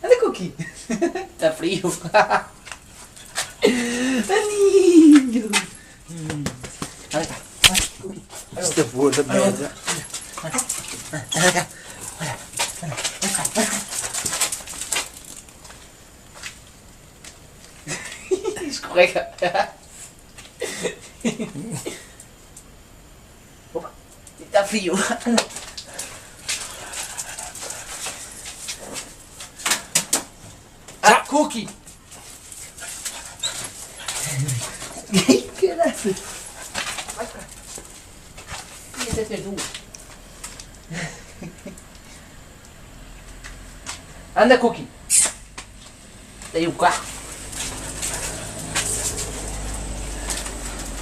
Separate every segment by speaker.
Speaker 1: Anda, Cookie. Está frio. Aninho. Olha cá.
Speaker 2: Esta porra da merda.
Speaker 1: Olha cá. Escorrega. Opa, está frio. Ah, Cookie! Caralho! Vai cá. Ia até ter duas. Anda, Cookie! Tem o carro.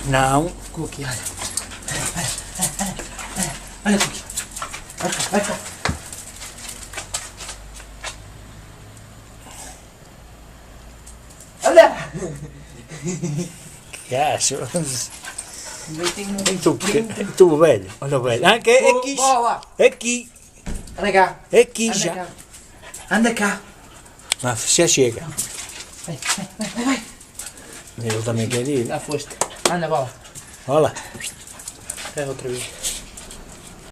Speaker 2: Não.
Speaker 1: Cookie, olha. Olha, Cookie. Vai cá. Anda!
Speaker 2: Que achas?
Speaker 1: Leitinho.
Speaker 2: Tu, velho. Olha o velho. Ah, que é aqui.
Speaker 1: Bola!
Speaker 2: Aqui.
Speaker 1: Anda cá.
Speaker 2: Aqui
Speaker 1: Anda
Speaker 2: já.
Speaker 1: cá. Anda cá.
Speaker 2: Mas já chega.
Speaker 1: Vai.
Speaker 2: Ele também quer ir.
Speaker 1: Já foste. Anda, bola.
Speaker 2: Olha lá. É outra vez.